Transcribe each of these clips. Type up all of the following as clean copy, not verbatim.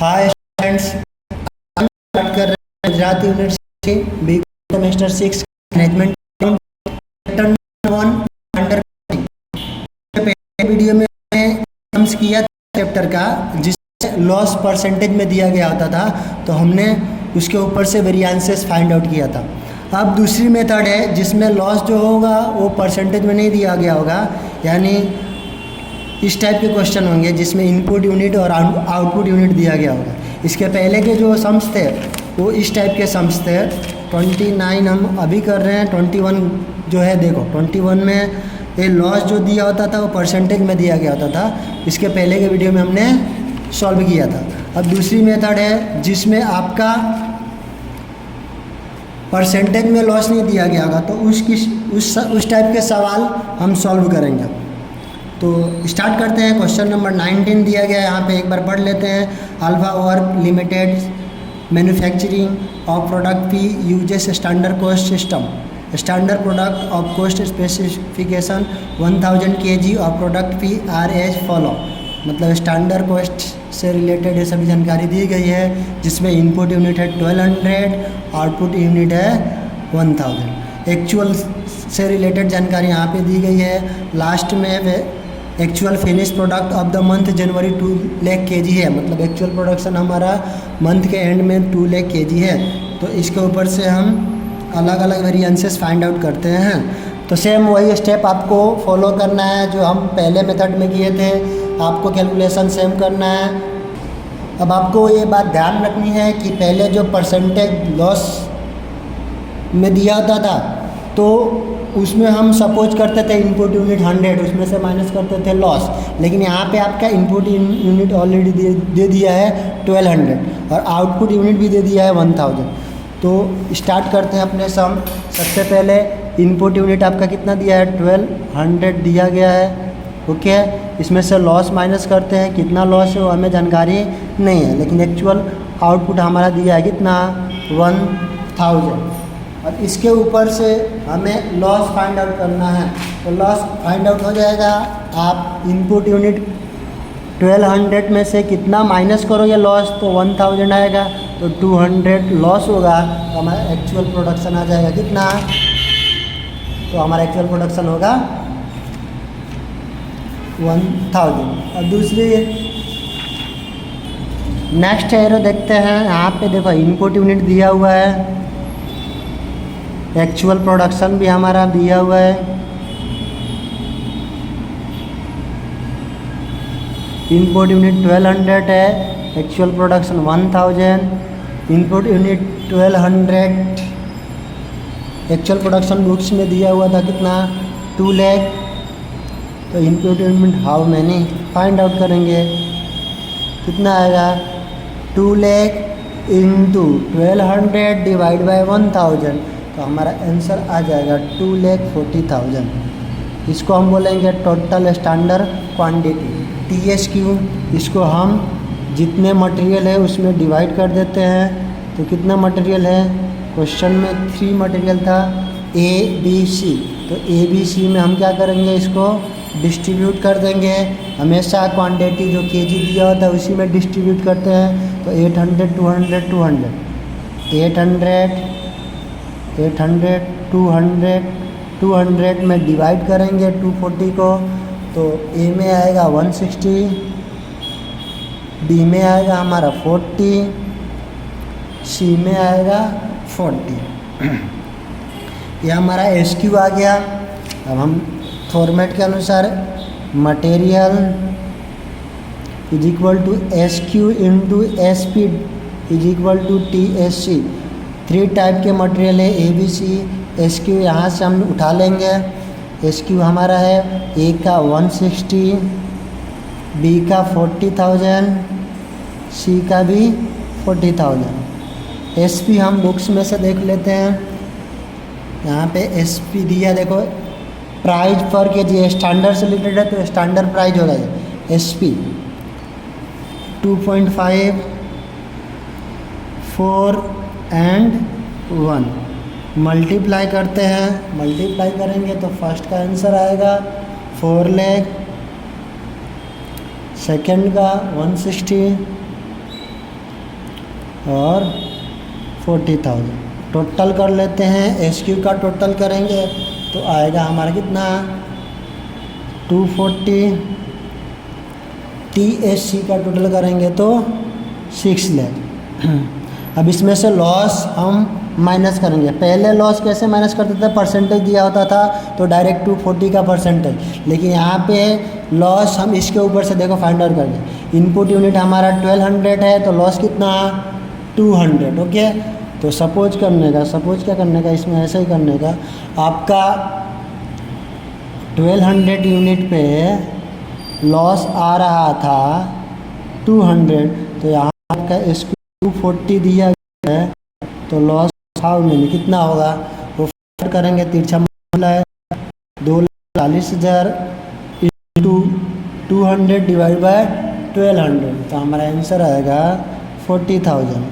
Hi students, हम start कर रहे हैं Gujarat university B semester 6 management chapter 1 under. पहले वीडियो में हमने सम्स किया चैप्टर का, जिसमें लॉस परसेंटेज में दिया गया होता था, तो हमने उसके ऊपर से वेरिएंसेस फाइंड आउट किया था। अब दूसरी मेथड है जिसमें लॉस जो होगा वो परसेंटेज में नहीं दिया गया होगा, यानी इस टाइप के क्वेश्चन होंगे जिसमें इनपुट यूनिट और आउटपुट यूनिट दिया गया होगा। इसके पहले के जो सम्स थे वो इस टाइप के सम्स थे। 29 हम अभी कर रहे हैं, 21 जो है देखो 21 में ये लॉस जो दिया होता था वो परसेंटेज में दिया गया होता था। इसके पहले के वीडियो में हमने सॉल्व किया था। अब दूसरी मेथड है जिसमें आपका परसेंटेज में लॉस नहीं दिया गया होगा, तो उस टाइप के सवाल हम सॉल्व करेंगे। तो स्टार्ट करते हैं। क्वेश्चन नंबर 19 दिया गया है, यहाँ पे एक बार पढ़ लेते हैं। Alpha work limited manufacturing of product phi uses standard cost system. Standard product of cost specification 1000 kg of product phi are as follow. मतलब स्टैंडर्ड कॉस्ट से रिलेटेड ये सभी जानकारी दी गई है, जिसमें इनपुट यूनिट है 1200, आउटपुट यूनिट है 1000। एक्चुअल से रिलेटेड जानकारी यहाँ पे दी गई है। लास्ट में actual finish product of the month January 2 lakh kg है, मतलब एक्चुअल प्रोडक्शन हमारा मंथ के एंड में 2 लाख kg है। तो इसके ऊपर से हम अलग अलग वेरिएंसेस फाइंड आउट करते हैं। तो सेम वही स्टेप आपको फॉलो करना है जो हम पहले मेथड में किए थे। आपको कैलकुलेशन सेम करना है। अब आपको ये बात ध्यान रखनी है कि पहले जो परसेंटेज लॉस में दिया होता था तो उसमें हम सपोज करते थे इनपुट यूनिट 100, उसमें से माइनस करते थे लॉस। लेकिन यहाँ पे आपका इनपुट यूनिट ऑलरेडी दे दिया है 1200 और आउटपुट यूनिट भी दे दिया है 1000। तो स्टार्ट करते हैं अपने सम। सबसे पहले इनपुट यूनिट आपका कितना दिया है, 1200 दिया गया है। ओके, इसमें से लॉस माइनस करते हैं। कितना लॉस है वो हमें जानकारी नहीं है, लेकिन एक्चुअल आउटपुट हमारा दिया है कितना, 1000। और इसके ऊपर से हमें लॉस फाइंड आउट करना है। तो लॉस फाइंड आउट हो जाएगा। आप इनपुट यूनिट 1200 में से कितना माइनस करोगे लॉस, तो 1000 आएगा। तो 200 लॉस होगा, तो हमारा एक्चुअल प्रोडक्शन आ जाएगा कितना, तो हमारा एक्चुअल प्रोडक्शन होगा 1000। और दूसरी नेक्स्ट एरो देखते हैं। यहाँ पे देखो इनपुट यूनिट दिया हुआ है, एक्चुअल प्रोडक्शन भी हमारा दिया हुआ है। इनपुट यूनिट 1200 है, actual production 1000। Input unit 1200, actual production books में दिया हुआ था कितना, 2 लाख। तो input unit how many find out करेंगे, कितना आएगा, 2 लाख इंटू 1200 डिवाइड बाई 1000। तो हमारा आंसर आ जाएगा 2,40,000। इसको हम बोलेंगे टोटल स्टैंडर्ड क्वांटिटी, TSQ। इसको हम जितने मटेरियल है उसमें डिवाइड कर देते हैं। तो कितना मटेरियल है, क्वेश्चन में 3 मटेरियल था, A B C। तो A B C में हम क्या करेंगे, इसको डिस्ट्रीब्यूट कर देंगे। हमेशा क्वांटिटी जो kg दिया होता है उसी में डिस्ट्रीब्यूट करते हैं। तो 800 200 200, 800 800 200 200 में डिवाइड करेंगे 240 को। तो A में आएगा 160, B में आएगा हमारा 40, C में आएगा 40। यह हमारा SQ आ गया। अब हम फॉर्मेट के अनुसार material is equal to SQ into SP is equal to TSC। 3 type के मटेरियल है, ABC, SQ। यहाँ से हम उठा लेंगे। SQ हमारा है A का 160, B का 40,000, C का भी 40,000। SP हम बुक्स में से देख लेते हैं। यहाँ पे SP दिया, देखो प्राइस पर kg स्टैंडर्ड से रिलेटेड है, तो स्टैंडर्ड प्राइस होगा SP 2.5 4 एंड 1। मल्टीप्लाई करते हैं, मल्टीप्लाई करेंगे तो फर्स्ट का आंसर आएगा 4 लाख, सेकेंड का 160, और 40,000 टोटल कर लेते हैं। एस क्यू का टोटल करेंगे तो आएगा हमारा कितना 240। टी एस सी का टोटल करेंगे तो 6 लाख। अब इसमें से लॉस हम माइनस करेंगे। पहले लॉस कैसे माइनस करते थे, परसेंटेज दिया होता था तो डायरेक्ट 240 का परसेंटेज, लेकिन यहाँ पे लॉस हम इसके ऊपर से देखो फाइंड आउट करेंगे। इनपुट यूनिट हमारा 1200 है तो लॉस कितना 200। ओके, तो सपोज क्या करने का, इसमें ऐसा ही करने का। आपका 1200 यूनिट पे लॉस आ रहा था 200, तो यहाँ आपका इसको 240 दिया गया है तो लॉस हाउ में कितना होगा वो फाइंड करेंगे। तिरछा मामला है 2,40,000 इंटू 200 डिवाइड बाय 1200, तो हमारा आंसर आएगा 40,000।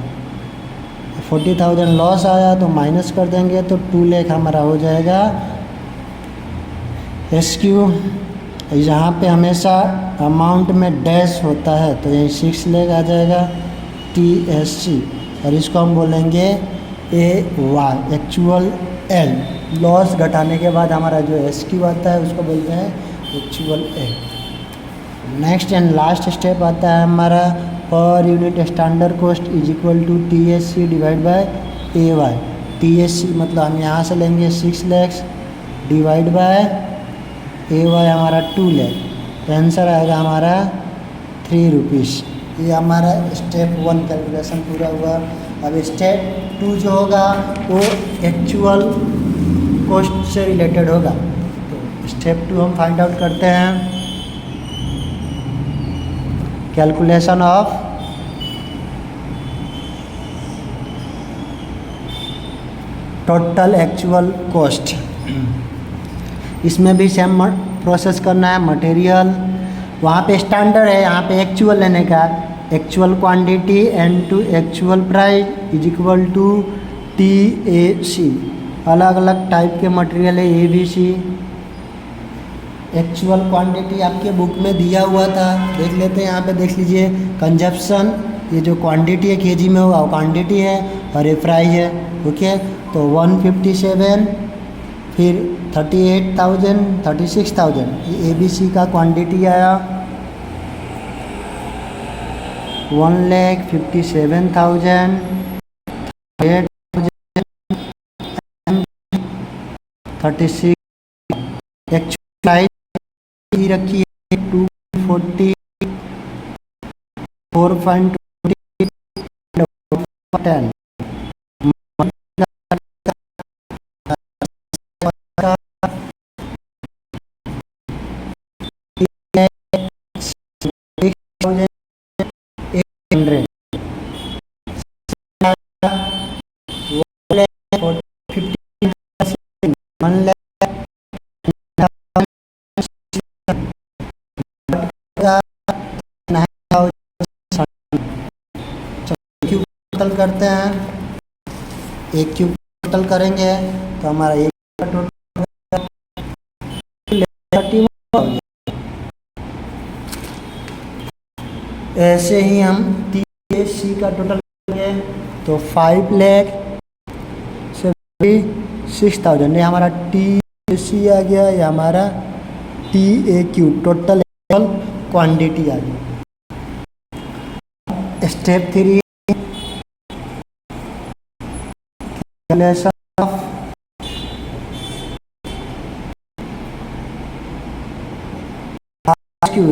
40,000 लॉस आया तो माइनस कर देंगे तो 2 लाख हमारा हो जाएगा एस क्यू। यहाँ पे हमेशा अमाउंट में डैश होता है तो यही 6 लाख आ जाएगा टी एस सी, और इसको हम बोलेंगे ए वाई एक्चुअल एल। लॉस घटाने के बाद हमारा जो एस क्यू आता है उसको बोलते हैं actual L. Next and last step आता है हमारा पर unit standard cost is equal to T S C divide by A Y. T S C मतलब हम यहाँ से लेंगे 6 lakh divide by A Y हमारा 2 लाख, आंसर आएगा हमारा 3 रुपीज़। ये हमारा स्टेप 1 कैलकुलेशन पूरा हुआ। अब स्टेप 2 जो होगा वो एक्चुअल कॉस्ट से रिलेटेड होगा। तो स्टेप 2 हम फाइंड आउट करते हैं। Calculation of total actual cost. इसमें भी सेम प्रोसेस करना है। मटेरियल वहाँ पे स्टैंडर्ड है, यहाँ पे एक्चुअल लेने का। Actual quantity and to actual price is equal to T A C. अलग अलग टाइप के मटेरियल है A B C. Actual quantity आपके बुक में दिया हुआ था, देख लेते हैं। यहाँ पे देख लीजिए कंजप्शन, ये जो क्वांटिटी है केजी में होगा वो क्वांटिटी है और ये प्राइस है। ओके, तो 157, फिर 38,000, 36,000 ये ABC का क्वांटिटी आया। 1,57,000, 36 एक्चुअल प्राइस रखी है 240, 4.20, 10। टोटल करते हैं, एक क्यूब टोटल करेंगे तो हमारा एक का टोटल 31। ऐसे ही हम TSC का टोटल करेंगे तो 5,76,000। ये हमारा TSC आ गया, ये हमारा TAQ टोटल क्वांटिटी आ गई। Step 3 calculation of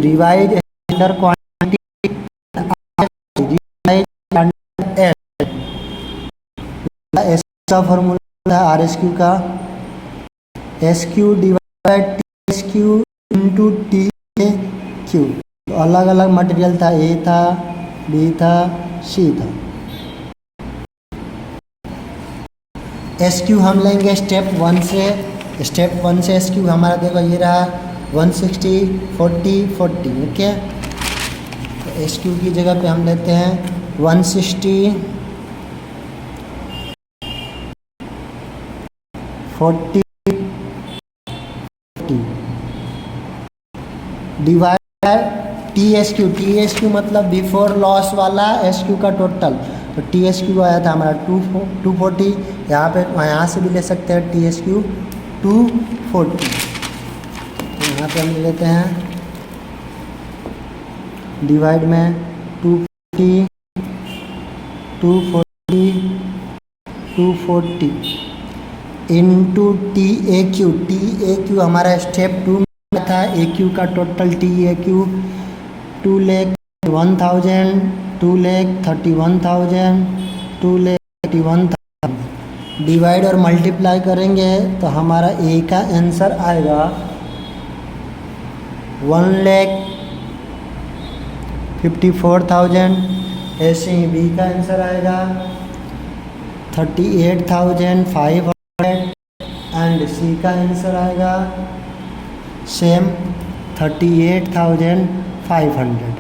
revise standard quantity ऐसा फॉर्मूला है RSQ का। SQ divide TSQ into TAQ। तो अलग अलग मटेरियल था, A था, B था, C था। SQ हम लेंगे स्टेप 1 से। स्टेप 1 से SQ हमारा देखो ये रहा 160, 40, 40। ओके, तो SQ की जगह पे हम लेते हैं 160, 40, 40 डिवाइड TSQ। TSQ मतलब बिफोर लॉस वाला SQ का टोटल। तो TSQ आया था हमारा 240, यहाँ पे यहाँ से भी ले सकते हैं TSQ 240। तो यहाँ पे हम ले लेते हैं डिवाइड में 240 इंटू TAQ हमारा स्टेप 2 में था। AQ का टोटल TAQ 2,01,000, 2,31,000, 2,31,000। डिवाइड और मल्टीप्लाई करेंगे तो हमारा A का आंसर आएगा 1,54,000। ऐसे ही B का आंसर आएगा 38,500 एंड C का आंसर आएगा सेम 38,500।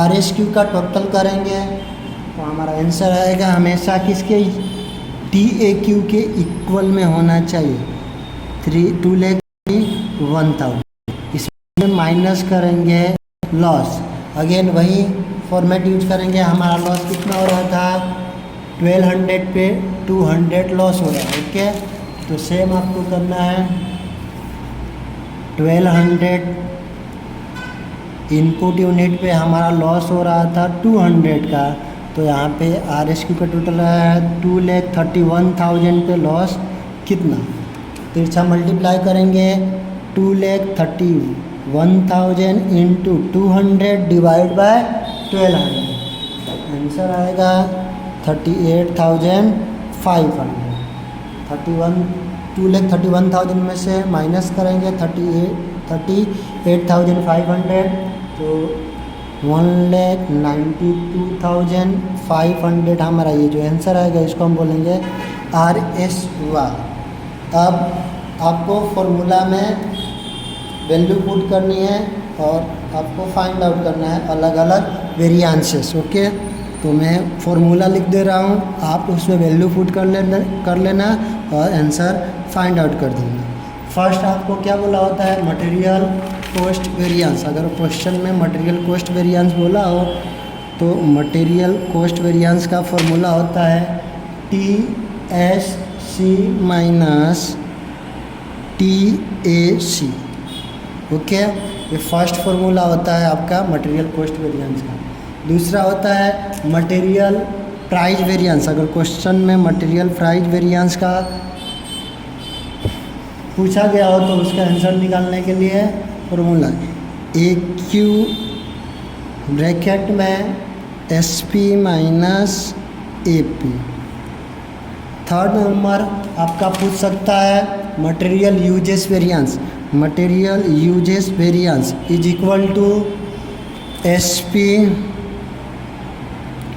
RSQ का टोटल करेंगे तो हमारा आंसर आएगा हमेशा किसके TAQ के इक्वल में होना चाहिए 2,01,000। इसमें माइनस करेंगे लॉस, अगेन वही फॉर्मेट यूज करेंगे। हमारा लॉस कितना हो रहा था 1200 पे 200 लॉस हो रहा है। ओके, तो सेम आपको करना है 1200 इनपुट यूनिट पे हमारा लॉस हो रहा था 200 का, तो यहाँ पे RSQ का टोटल है 2,31,000 पे लॉस कितना। तिरछा मल्टीप्लाई करेंगे 2,31,000 इंटू 200 डिवाइड बाय 1200, आंसर आएगा 38,500। 2,31,000 में से माइनस करेंगे 38,500 तो 1,92,500 हमारा ये जो आंसर आएगा इसको हम बोलेंगे RSY। अब आपको फॉर्मूला में वैल्यू पुट करनी है और आपको फाइंड आउट करना है अलग अलग वेरिएंसेस। ओके, तो मैं फॉर्मूला लिख दे रहा हूँ, आप उसमें वैल्यू पुट कर लेना और आंसर फाइंड आउट कर देना। फर्स्ट आपको क्या बोला होता है मटेरियल कॉस्ट वेरिएंस। अगर क्वेश्चन में मटेरियल कॉस्ट वेरिएंस बोला हो तो मटेरियल कॉस्ट वेरिएंस का फॉर्मूला होता है TSC माइनस TAC। ओके, ये फर्स्ट फॉर्मूला होता है आपका मटेरियल कॉस्ट वेरिएंस का। दूसरा होता है मटेरियल प्राइस वेरिएंस। अगर क्वेश्चन में मटेरियल प्राइस वेरिएंस का पूछा गया हो तो उसका आंसर निकालने के लिए फॉर्मूला AQ ब्रैकेट में SP minus AP। Third number आपका पूछ सकता है material usage variance. Material usage variance is equal to SP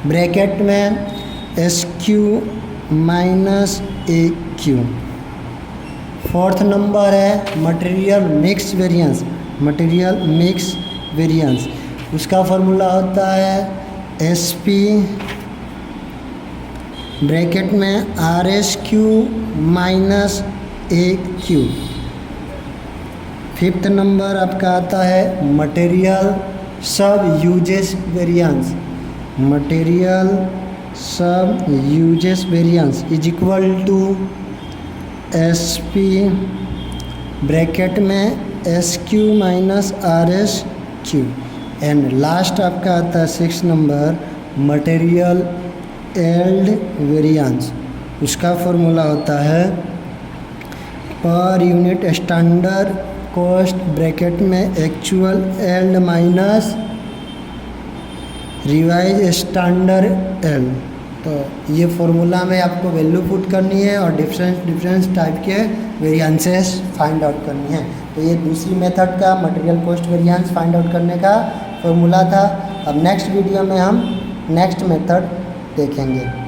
bracket में SQ minus AQ। Fourth number है material mix variance. Material mix variance उसका फॉर्मूला होता है SP ब्रैकेट में RSQ minus AQ। Fifth number आपका आता है material sub usage variance. Material sub usage variance is equal to SP bracket में SQ minus RSQ। And last आपका आता है 6 नंबर मटेरियल एल्ड वेरिएंस। उसका फॉर्मूला होता है per unit standard cost bracket में actual yield minus revise standard yield. तो ये फॉर्मूला में आपको वैल्यू पुट करनी है और डिफरेंस टाइप के वेरिएंसेस फाइंड आउट करनी है। तो ये दूसरी मेथड का material cost variance find out करने का फॉर्मूला था। अब नेक्स्ट वीडियो में हम नेक्स्ट मेथड देखेंगे।